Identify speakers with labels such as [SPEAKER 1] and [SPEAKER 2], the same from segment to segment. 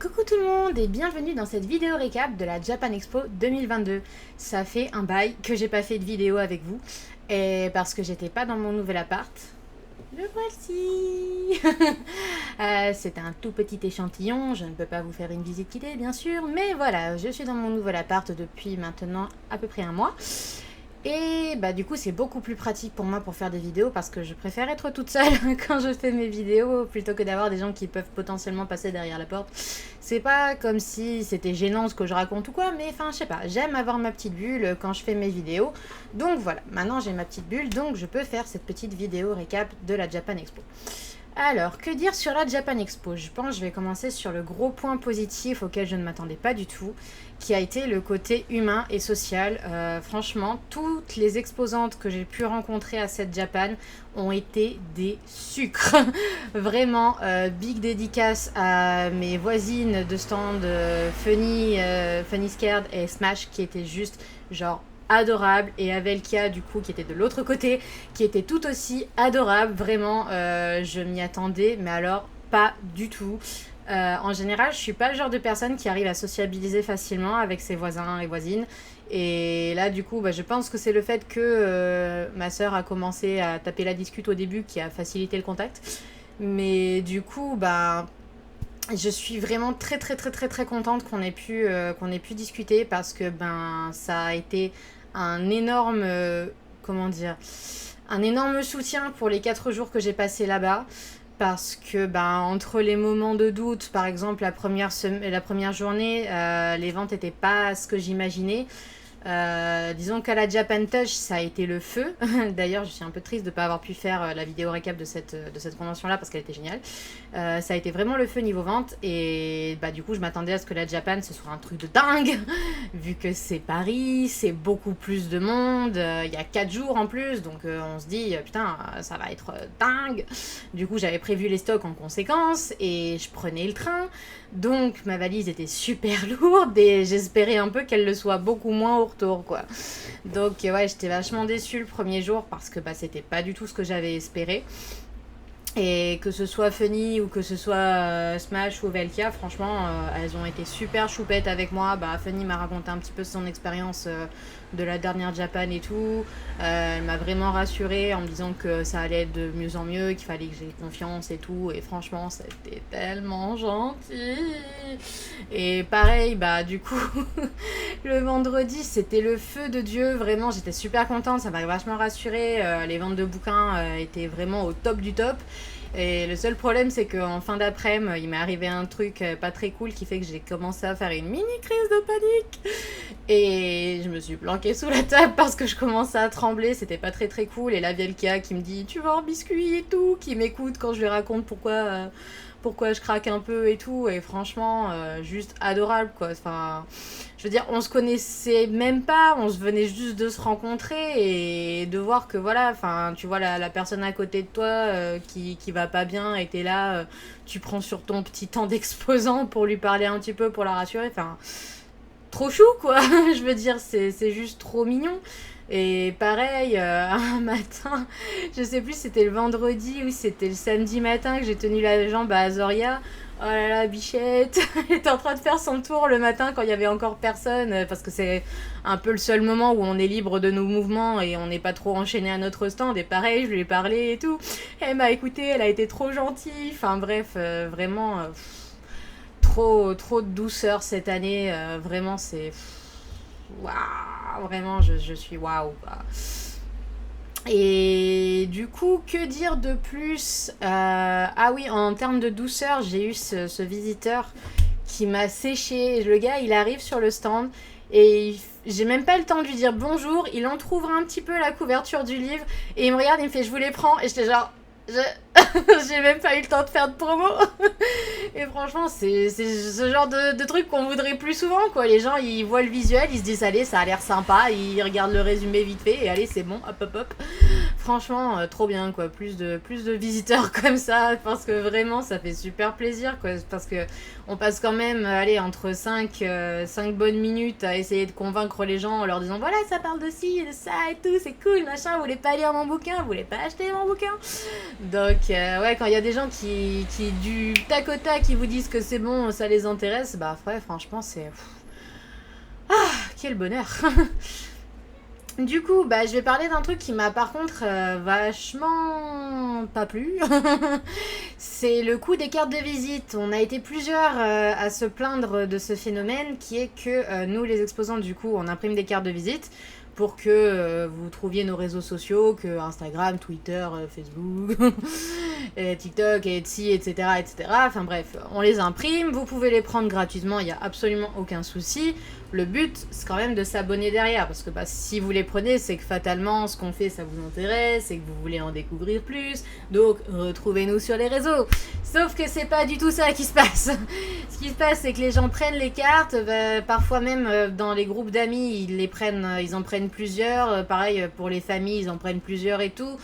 [SPEAKER 1] Coucou tout le monde et bienvenue dans cette vidéo récap de la Japan Expo 2022. Ça fait un bail que j'ai pas fait de vidéo avec vous et parce que j'étais pas dans mon nouvel appart. Le voici. C'est un tout petit échantillon, je ne peux pas vous faire une visite guidée bien sûr, mais voilà, je suis dans mon nouvel appart depuis maintenant à peu près un mois. Et bah du coup c'est beaucoup plus pratique pour moi pour faire des vidéos parce que je préfère être toute seule quand je fais mes vidéos plutôt que d'avoir des gens qui peuvent potentiellement passer derrière la porte. C'est pas comme si c'était gênant ce que je raconte ou quoi, mais enfin je sais pas, j'aime avoir ma petite bulle quand je fais mes vidéos. Donc voilà, maintenant j'ai ma petite bulle, donc je peux faire cette petite vidéo récap de la Japan Expo. Alors, que dire sur la Japan Expo? Je pense que je vais commencer sur le gros point positif auquel je ne m'attendais pas du tout, qui a été le côté humain et social. Franchement, toutes les exposantes que j'ai pu rencontrer à cette Japan ont été des sucres. Vraiment, big dédicace à mes voisines de stand Funny Scared et Smash qui étaient juste genre adorable, et Avelkia du coup qui était de l'autre côté qui était tout aussi adorable. Vraiment je m'y attendais mais alors pas du tout. En général je suis pas le genre de personne qui arrive à sociabiliser facilement avec ses voisins et voisines, et là du coup je pense que c'est le fait que ma soeur a commencé à taper la discute au début qui a facilité le contact, mais du coup je suis vraiment très contente qu'on ait pu discuter parce que ça a été un énorme un énorme soutien pour les 4 jours que j'ai passé là-bas, parce que entre les moments de doute, par exemple la première journée, les ventes n'étaient pas ce que j'imaginais. Disons qu'à la Japan Touch ça a été le feu. D'ailleurs je suis un peu triste de ne pas avoir pu faire la vidéo récap de cette convention là parce qu'elle était géniale. Ça a été vraiment le feu niveau vente, et du coup je m'attendais à ce que la Japan ce soit un truc de dingue vu que c'est Paris, c'est beaucoup plus de monde, il y a 4 jours en plus, donc on se dit putain ça va être dingue. Du coup j'avais prévu les stocks en conséquence et je prenais le train, donc ma valise était super lourde et j'espérais un peu qu'elle le soit beaucoup moins au retour quoi. Donc ouais, j'étais vachement déçue le premier jour parce que c'était pas du tout ce que j'avais espéré. Et que ce soit Funny ou que ce soit Smash ou Velkia, franchement, elles ont été super choupettes avec moi. Funny m'a raconté un petit peu son expérience de la dernière Japan et tout. Elle m'a vraiment rassurée en me disant que ça allait être de mieux en mieux, qu'il fallait que j'aie confiance et tout. Et franchement, c'était tellement gentil. Et pareil, du coup, le vendredi, c'était le feu de Dieu. Vraiment, j'étais super contente, ça m'a vachement rassurée. Les ventes de bouquins étaient vraiment au top du top. Et le seul problème, c'est qu'en fin d'après-midi, il m'est arrivé un truc pas très cool qui fait que j'ai commencé à faire une mini crise de panique. Et je me suis planquée sous la table parce que je commençais à trembler, c'était pas très cool. Et la Vielkia qui me dit tu veux un biscuit et tout, qui m'écoute quand je lui raconte pourquoi je craque un peu et tout, et franchement juste adorable quoi. Enfin je veux dire, on se connaissait même pas, on se venait juste de se rencontrer et de voir que voilà, enfin tu vois la personne à côté de toi qui va pas bien et t'es là, tu prends sur ton petit temps d'exposant pour lui parler un petit peu, pour la rassurer, enfin trop chou quoi. Je veux dire, c'est juste trop mignon. Et pareil, un matin, je sais plus si c'était le vendredi ou si c'était le samedi matin que j'ai tenu la jambe à Azoria. Oh là là, bichette, elle était en train de faire son tour le matin quand il y avait encore personne, parce que c'est un peu le seul moment où on est libre de nos mouvements et on n'est pas trop enchaîné à notre stand. Et pareil, je lui ai parlé et tout. Elle m'a écouté, elle a été trop gentille. Enfin bref, vraiment trop de douceur cette année. Vraiment, c'est waouh, vraiment, je suis waouh. Et du coup, que dire de plus? Ah oui, en termes de douceur, j'ai eu ce visiteur qui m'a séché. Le gars, il arrive sur le stand et j'ai même pas le temps de lui dire bonjour. Il entrouvre un petit peu la couverture du livre et il me regarde, il me fait je vous les prends. Et j'étais genre... j'ai même pas eu le temps de faire de promo. Et franchement c'est ce genre de truc qu'on voudrait plus souvent quoi. Les gens ils voient le visuel, ils se disent allez ça a l'air sympa, ils regardent le résumé vite fait et allez c'est bon, hop hop hop. franchement, trop bien, quoi. Plus de visiteurs comme ça, parce que vraiment, ça fait super plaisir, quoi. Parce que on passe quand même, allez, entre 5 bonnes minutes à essayer de convaincre les gens en leur disant, voilà, ça parle de ci, de ça et tout, c'est cool, machin, vous voulez pas lire mon bouquin, vous voulez pas acheter mon bouquin. Donc, ouais, quand il y a des gens qui, du tac au tac, qui vous disent que c'est bon, ça les intéresse, bah, ouais, franchement, c'est... Quel bonheur. Du coup, bah, je vais parler d'un truc qui m'a par contre vachement pas plu. C'est le coût des cartes de visite. On a été plusieurs à se plaindre de ce phénomène qui est que nous, les exposants, du coup, on imprime des cartes de visite pour que vous trouviez nos réseaux sociaux, que Instagram, Twitter, Facebook, et TikTok, Etsy, etc., etc. Enfin bref, on les imprime, vous pouvez les prendre gratuitement, il n'y a absolument aucun souci. Le but, c'est quand même de s'abonner derrière, parce que bah, si vous les prenez, c'est que fatalement, ce qu'on fait, ça vous intéresse, et que vous voulez en découvrir plus, donc retrouvez-nous sur les réseaux. Sauf que c'est pas du tout ça qui se passe. Ce qui se passe, c'est que les gens prennent les cartes, parfois même dans les groupes d'amis, ils en prennent plusieurs, pareil pour les familles, ils en prennent plusieurs et tout.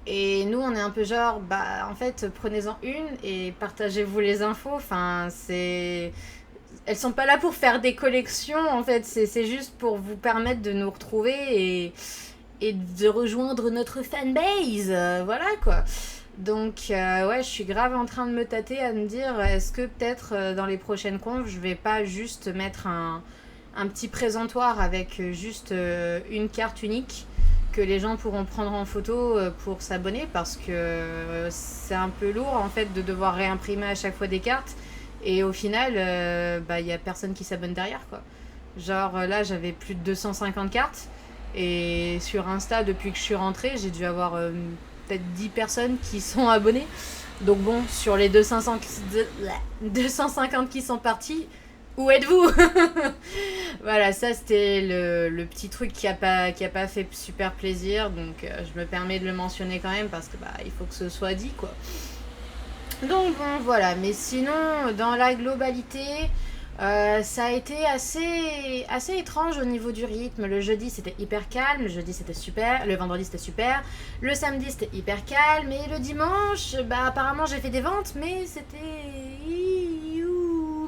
[SPEAKER 1] Et nous, on est un peu genre, bah, en fait, prenez-en une et partagez-vous les infos. Enfin, c'est... Elles sont pas là pour faire des collections, en fait. C'est juste pour vous permettre de nous retrouver et de rejoindre notre fanbase. Voilà, quoi. Donc, ouais, je suis grave en train de me tâter à me dire, est-ce que peut-être dans les prochaines confs, je vais pas juste mettre un petit présentoir avec juste une carte unique que les gens pourront prendre en photo pour s'abonner, parce que c'est un peu lourd en fait de devoir réimprimer à chaque fois des cartes et au final bah y a personne qui s'abonne derrière, quoi. Genre là j'avais plus de 250 cartes et sur Insta depuis que je suis rentrée j'ai dû avoir peut-être 10 personnes qui sont abonnées. Donc bon, sur les 250 qui sont partis, où êtes-vous? Voilà, ça c'était le petit truc qui a pas fait super plaisir, donc je me permets de le mentionner quand même parce que bah il faut que ce soit dit, quoi. Donc bon, voilà, mais sinon dans la globalité, ça a été assez étrange au niveau du rythme. Le jeudi c'était hyper calme, le jeudi c'était super, le vendredi c'était super, le samedi c'était hyper calme, et le dimanche, bah apparemment j'ai fait des ventes, mais c'était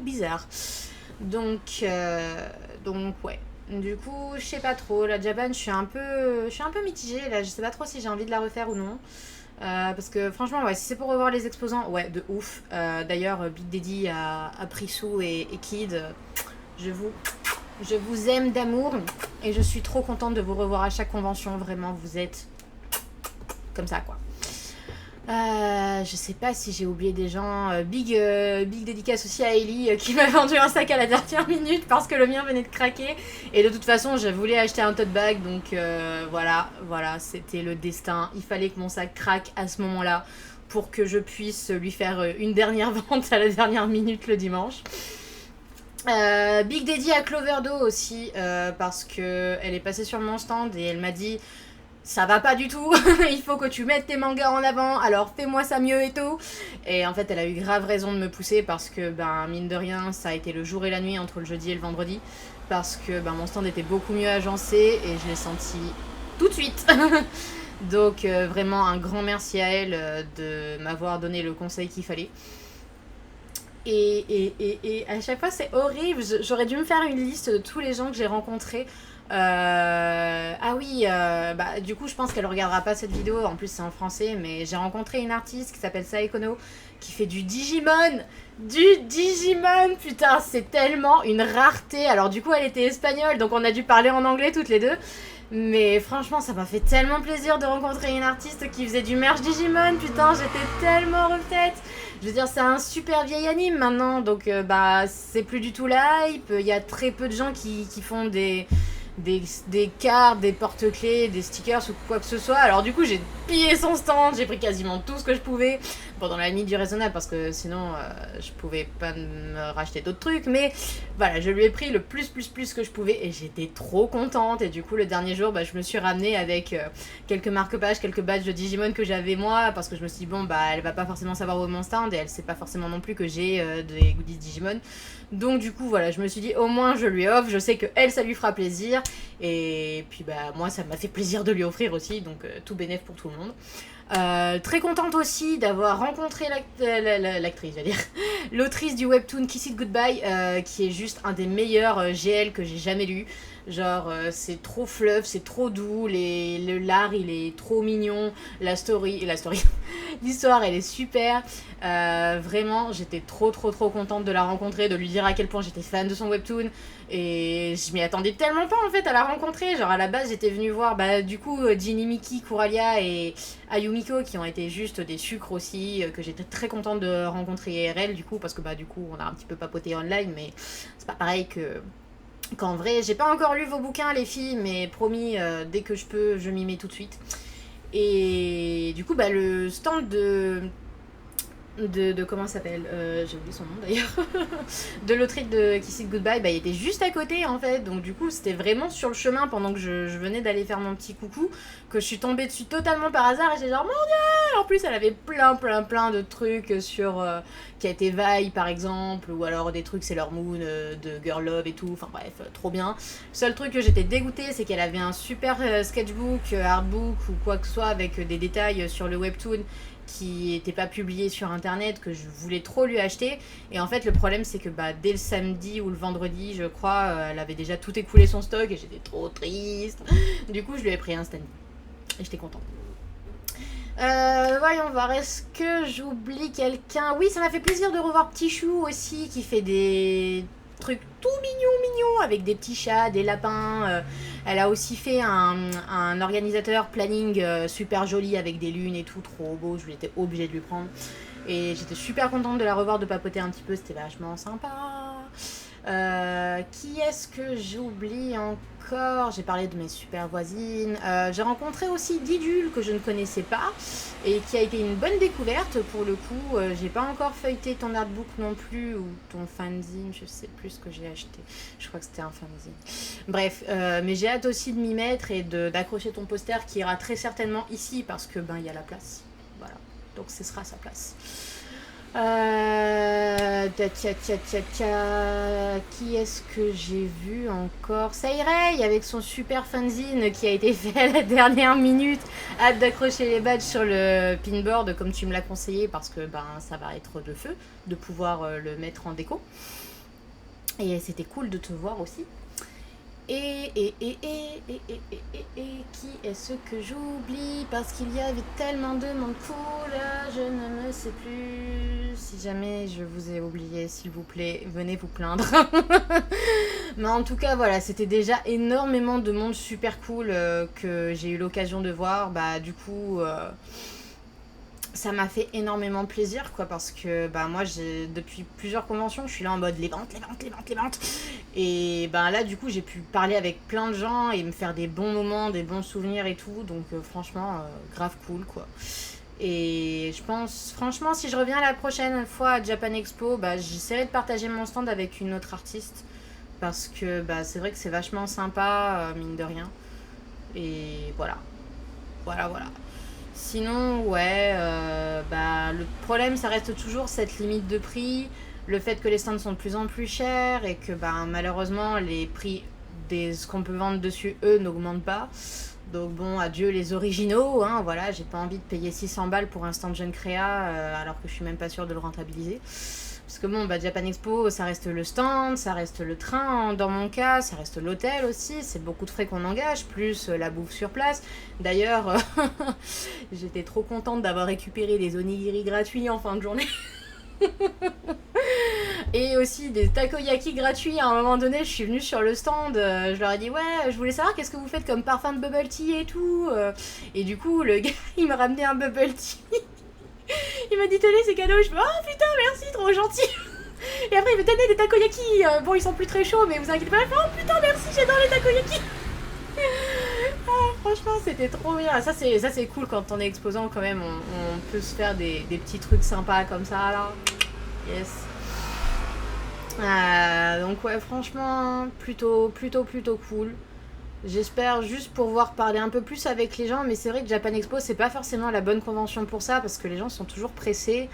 [SPEAKER 1] bizarre. Donc ouais. Du coup, je sais pas trop. La Japan, je suis un peu mitigée. Là, je sais pas trop si j'ai envie de la refaire ou non. Parce que franchement, ouais, si c'est pour revoir les exposants, ouais, de ouf. D'ailleurs, Big Daddy a pris Sou et Kid. Je vous aime d'amour. Et je suis trop contente de vous revoir à chaque convention. Vraiment, vous êtes comme ça, quoi. Je sais pas si j'ai oublié des gens. Big dédicace aussi à Ellie qui m'a vendu un sac à la dernière minute parce que le mien venait de craquer. Et de toute façon, je voulais acheter un tote bag, donc voilà, c'était le destin. Il fallait que mon sac craque à ce moment-là pour que je puisse lui faire une dernière vente à la dernière minute le dimanche. Big Daddy à Cloverdo aussi parce que elle est passée sur mon stand et elle m'a dit: ça va pas du tout, il faut que tu mettes tes mangas en avant, alors fais-moi ça mieux et tout. Et en fait, elle a eu grave raison de me pousser parce que, ben, mine de rien, ça a été le jour et la nuit entre le jeudi et le vendredi. Parce que ben, mon stand était beaucoup mieux agencé et je l'ai senti tout de suite. Donc, vraiment un grand merci à elle de m'avoir donné le conseil qu'il fallait. Et à chaque fois, c'est horrible. J'aurais dû me faire une liste de tous les gens que j'ai rencontrés. Ah oui, bah, du coup, je pense qu'elle regardera pas cette vidéo. En plus, c'est en français. Mais j'ai rencontré une artiste qui s'appelle Saekono qui fait du Digimon. Du Digimon, putain, c'est tellement une rareté. Alors, du coup, elle était espagnole. Donc, on a dû parler en anglais toutes les deux. Mais franchement, ça m'a fait tellement plaisir de rencontrer une artiste qui faisait du merch Digimon. Putain, j'étais tellement refaite. Je veux dire, c'est un super vieil anime maintenant, donc bah c'est plus du tout la hype. Il y a très peu de gens qui font des cartes, des porte-clés, des stickers ou quoi que ce soit. Alors du coup, j'ai pillé son stand, j'ai pris quasiment tout ce que je pouvais. pendant la limite du raisonnable parce que sinon je pouvais pas me racheter d'autres trucs, mais voilà, je lui ai pris le plus que je pouvais et j'étais trop contente. Et du coup le dernier jour je me suis ramenée avec quelques marque-pages, quelques badges de Digimon que j'avais moi, parce que je me suis dit bon elle va pas forcément savoir où est mon stand et elle sait pas forcément non plus que j'ai des goodies Digimon. Donc du coup voilà, je me suis dit au moins je lui offre, je sais que elle, ça lui fera plaisir, et puis moi ça m'a fait plaisir de lui offrir aussi, donc tout bénef pour tout le monde. Très contente aussi d'avoir rencontré l'actrice, j'allais dire, l'autrice du webtoon Kiss It Goodbye, qui est juste un des meilleurs GL que j'ai jamais lu. Genre c'est trop fluff, c'est trop doux, l'art il est trop mignon, la story l'histoire elle est super. Vraiment j'étais trop contente de la rencontrer, de lui dire à quel point j'étais fan de son webtoon, et je m'y attendais tellement pas en fait à la rencontrer. Genre à la base j'étais venue voir du coup Ginny, Miki, Coralia et Ayumiko, qui ont été juste des sucres aussi, que j'étais très contente de rencontrer IRL du coup, parce que du coup on a un petit peu papoté online, mais c'est pas pareil qu'en vrai. J'ai pas encore lu vos bouquins les filles, mais promis, dès que je peux je m'y mets tout de suite. Et du coup le stand de comment ça s'appelle, j'ai oublié son nom d'ailleurs, de l'autrice de Kiss It Goodbye, il était juste à côté en fait, donc du coup c'était vraiment sur le chemin pendant que je venais d'aller faire mon petit coucou que je suis tombée dessus totalement par hasard, et j'ai genre mon dieu. En plus elle avait plein de trucs sur qui a été Vi par exemple, ou alors des trucs Sailor Moon, de Girl Love et tout, enfin bref, trop bien. Le seul truc que j'étais dégoûtée, c'est qu'elle avait un super sketchbook, artbook ou quoi que ce soit avec des détails sur le webtoon qui n'était pas publié sur internet, que je voulais trop lui acheter. Et en fait le problème c'est que dès le samedi ou le vendredi je crois, elle avait déjà tout écoulé son stock et j'étais trop triste. Du coup je lui ai pris un stand et j'étais contente. Voyons voir, est-ce que j'oublie quelqu'un? Oui, ça m'a fait plaisir de revoir Petit Chou aussi, qui fait des trucs tout mignons avec des petits chats, des lapins. Elle a aussi fait un organisateur planning super joli avec des lunes et tout, trop beau. Je l'étais obligée de lui prendre. Et j'étais super contente de la revoir, de papoter un petit peu, c'était vachement sympa. Qui est-ce que j'oublie encore? J'ai parlé de mes super voisines. J'ai rencontré aussi Didule, que je ne connaissais pas et qui a été une bonne découverte pour le coup. J'ai pas encore feuilleté ton artbook non plus, ou ton fanzine, je sais plus ce que j'ai acheté. Je crois que c'était un fanzine. Bref, mais j'ai hâte aussi de m'y mettre et d'accrocher ton poster qui ira très certainement ici parce que il y a la place. Voilà, donc ce sera sa place. Qui est-ce que j'ai vu encore? Sairei avec son super fanzine qui a été fait à la dernière minute. Hâte d'accrocher les badges sur le pinboard comme tu me l'as conseillé, parce que ça va être de feu de pouvoir le mettre en déco. Et c'était cool de te voir aussi. Et qui est-ce que j'oublie? Parce qu'il y avait tellement de monde cool, je ne me sais plus. Si jamais je vous ai oublié, s'il vous plaît, venez vous plaindre. Mais en tout cas, voilà, c'était déjà énormément de monde super cool que j'ai eu l'occasion de voir. Du coup, ça m'a fait énormément plaisir, quoi, parce que moi, depuis plusieurs conventions, je suis là en mode les ventes. Et là, du coup, j'ai pu parler avec plein de gens et me faire des bons moments, des bons souvenirs et tout. Donc, franchement, grave cool, quoi. Et je pense, franchement, si je reviens la prochaine fois à Japan Expo, j'essaierai de partager mon stand avec une autre artiste. Parce que c'est vrai que c'est vachement sympa, mine de rien. Et voilà. Sinon, ouais, le problème, ça reste toujours cette limite de prix, le fait que les stands sont de plus en plus chers et que malheureusement, les prix de ce qu'on peut vendre dessus, eux, n'augmentent pas. Donc bon, adieu les originaux, hein, voilà, j'ai pas envie de payer 600 balles pour un stand jeune créa alors que je suis même pas sûre de le rentabiliser. Parce que bon, Japan Expo, ça reste le stand, ça reste le train dans mon cas, ça reste l'hôtel aussi, c'est beaucoup de frais qu'on engage, plus la bouffe sur place. D'ailleurs, j'étais trop contente d'avoir récupéré des onigiri gratuits en fin de journée. Et aussi des takoyaki gratuits. À un moment donné, je suis venue sur le stand, je leur ai dit ouais, je voulais savoir qu'est-ce que vous faites comme parfum de bubble tea et tout. Et du coup, le gars, il m'a ramené un bubble tea. Il m'a dit tenez, c'est cadeau. Je me oh putain, merci, trop gentil. Et après il me donnait des takoyaki. Bon, ils sont plus très chauds, mais vous inquiétez pas. Oh putain, merci, j'adore les takoyaki. Franchement, c'était trop bien. Ça c'est cool quand on est exposant quand même. On peut se faire des petits trucs sympas comme ça là. Yes. Donc ouais, franchement, plutôt cool. J'espère juste pouvoir parler un peu plus avec les gens, mais c'est vrai que Japan Expo, c'est pas forcément la bonne convention pour ça, parce que les gens sont toujours pressés.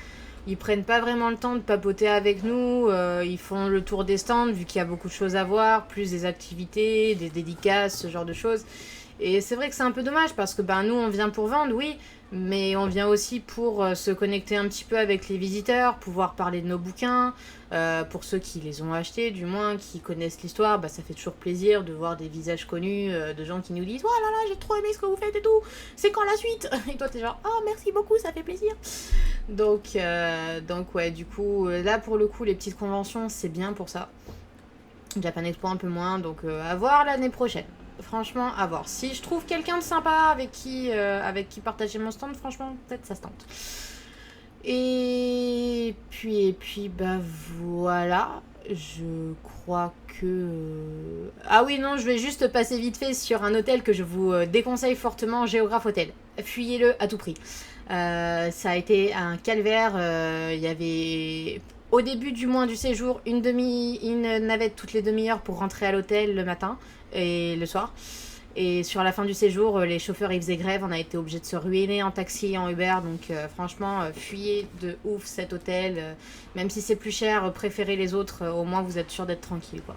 [SPEAKER 1] Ils prennent pas vraiment le temps de papoter avec nous. Ils font le tour des stands, vu qu'il y a beaucoup de choses à voir, plus des activités, des dédicaces, ce genre de choses. Et c'est vrai que c'est un peu dommage, parce que ben, nous, on vient pour vendre, oui, mais on vient aussi pour se connecter un petit peu avec les visiteurs, pouvoir parler de nos bouquins. Pour ceux qui les ont achetés, du moins, qui connaissent l'histoire, bah, ça fait toujours plaisir de voir des visages connus, de gens qui nous disent oh là là, j'ai trop aimé ce que vous faites et tout, c'est quand la suite? Et toi, t'es genre oh merci beaucoup, ça fait plaisir. Donc ouais, du coup, là pour le coup, les petites conventions, c'est bien pour ça. Japan Expo un peu moins, donc à voir l'année prochaine. Franchement, à voir. Si je trouve quelqu'un de sympa avec qui partager mon stand, franchement, peut-être ça se tente. Et puis, bah voilà. Je crois que. Ah oui, non, je vais juste passer vite fait sur un hôtel que je vous déconseille fortement, Géographe Hôtel. Fuyez-le à tout prix. Ça a été un calvaire. Il y avait au début du moins du séjour une navette toutes les demi-heures pour rentrer à l'hôtel le matin et le soir. Et sur la fin du séjour, les chauffeurs ils faisaient grève, on a été obligé de se ruiner en taxi et en Uber. Donc franchement, fuyez de ouf cet hôtel. Même si c'est plus cher, préférez les autres, au moins vous êtes sûr d'être tranquille quoi.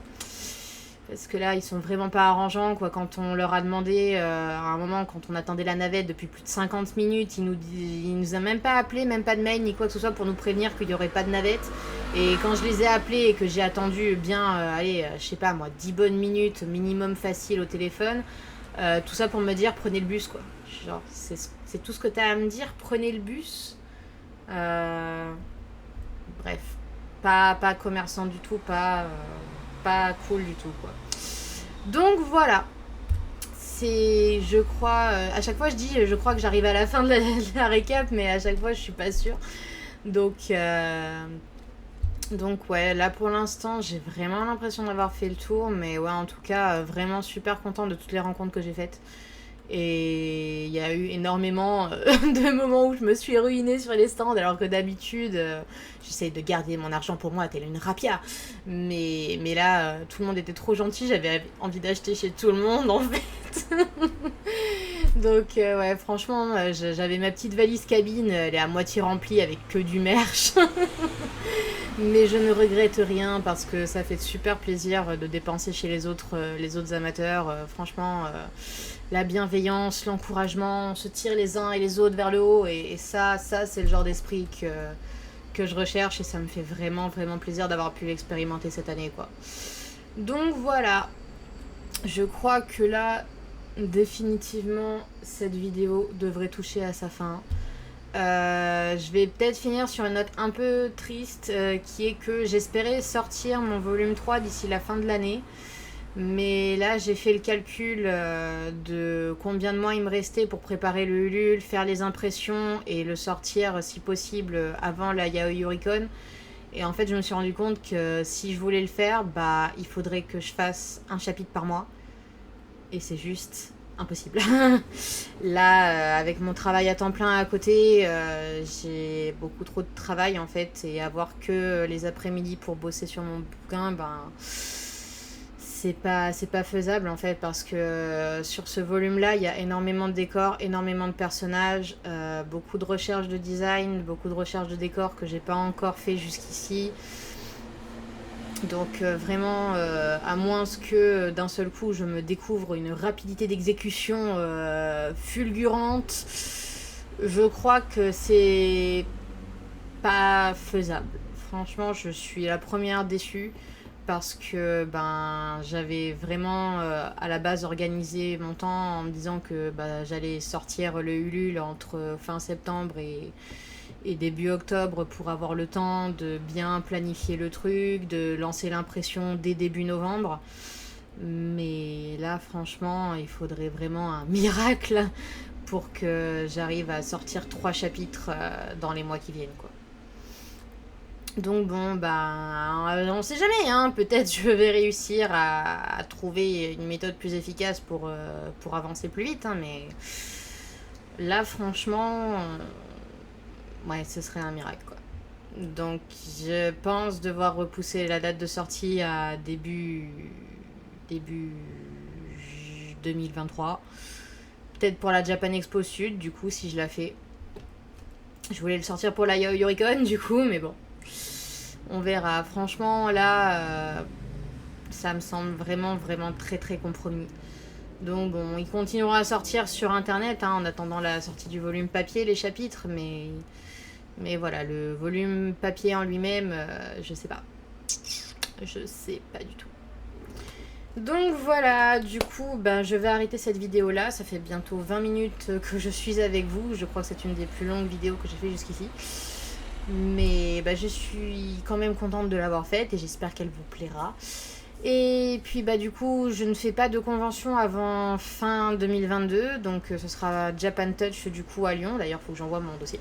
[SPEAKER 1] Parce que là, ils sont vraiment pas arrangeants quoi. Quand on leur a demandé, à un moment, quand on attendait la navette depuis plus de 50 minutes, ils nous a même pas appelé, même pas de mail ni quoi que ce soit pour nous prévenir qu'il y aurait pas de navette. Et quand je les ai appelés et que j'ai attendu bien, allez, je sais pas moi, 10 bonnes minutes minimum facile au téléphone, tout ça pour me dire prenez le bus quoi. Genre, c'est tout ce que t'as à me dire, prenez le bus. Bref, pas commerçant du tout, pas cool du tout quoi. Donc voilà, je crois, à chaque fois je dis, je crois que j'arrive à la fin de la récap, mais à chaque fois je suis pas sûre. Donc ouais, là pour l'instant j'ai vraiment l'impression d'avoir fait le tour, mais ouais en tout cas vraiment super content de toutes les rencontres que j'ai faites. Et il y a eu énormément de moments où je me suis ruinée sur les stands, alors que d'habitude j'essaye de garder mon argent pour moi telle une rapia. Mais là tout le monde était trop gentil, j'avais envie d'acheter chez tout le monde en fait. Donc ouais franchement j'avais ma petite valise cabine, elle est à moitié remplie avec que du merch. Mais je ne regrette rien parce que ça fait super plaisir de dépenser chez les autres amateurs. Franchement, la bienveillance, l'encouragement, on se tire les uns et les autres vers le haut. Et ça c'est le genre d'esprit que je recherche et ça me fait vraiment, vraiment plaisir d'avoir pu l'expérimenter cette année, quoi. Donc voilà, je crois que là, définitivement, cette vidéo devrait toucher à sa fin. Je vais peut-être finir sur une note un peu triste qui est que j'espérais sortir mon volume 3 d'ici la fin de l'année, mais là j'ai fait le calcul de combien de mois il me restait pour préparer le Ulule, faire les impressions et le sortir si possible avant la Yaoi Yuricon. Et en fait je me suis rendu compte que si je voulais le faire, bah il faudrait que je fasse un chapitre par mois et c'est juste impossible. Là, avec mon travail à temps plein à côté, j'ai beaucoup trop de travail en fait, et avoir que les après-midi pour bosser sur mon bouquin, ben c'est pas faisable en fait, parce que sur ce volume-là, il y a énormément de décors, énormément de personnages, beaucoup de recherches de design, beaucoup de recherches de décors que j'ai pas encore fait jusqu'ici. Donc vraiment, à moins que d'un seul coup je me découvre une rapidité d'exécution fulgurante, je crois que c'est pas faisable. Franchement, je suis la première déçue parce que ben j'avais vraiment à la base organisé mon temps en me disant que j'allais sortir le Ulule entre fin septembre et début octobre pour avoir le temps de bien planifier le truc, de lancer l'impression dès début novembre. Mais là, franchement, il faudrait vraiment un miracle pour que j'arrive à sortir 3 chapitres dans les mois qui viennent, quoi. Donc bon, bah, on sait jamais, hein. Peut-être je vais réussir à trouver une méthode plus efficace pour avancer plus vite, hein, mais là, franchement, ouais, ce serait un miracle, quoi. Donc je pense devoir repousser la date de sortie à début 2023. Peut-être pour la Japan Expo Sud, du coup, si je la fais. Je voulais le sortir pour la Yoricon, du coup, mais bon. On verra. Franchement, là, ça me semble vraiment, vraiment très, très compromis. Donc bon, ils continueront à sortir sur Internet, hein, en attendant la sortie du volume papier, les chapitres, mais voilà, le volume papier en lui-même, je sais pas. Je sais pas du tout. Donc voilà, du coup, ben, je vais arrêter cette vidéo là. Ça fait bientôt 20 minutes que je suis avec vous. Je crois que c'est une des plus longues vidéos que j'ai fait jusqu'ici. Mais ben, je suis quand même contente de l'avoir faite et j'espère qu'elle vous plaira. Et puis bah du coup, je ne fais pas de convention avant fin 2022, donc ce sera Japan Touch du coup à Lyon. D'ailleurs, il faut que j'envoie mon dossier.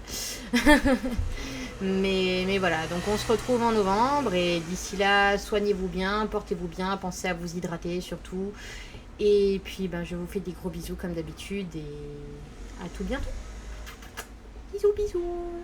[SPEAKER 1] mais voilà, donc on se retrouve en novembre et d'ici là, soignez-vous bien, portez-vous bien, pensez à vous hydrater surtout. Et puis ben, je vous fais des gros bisous comme d'habitude et à tout bientôt. Bisous bisous.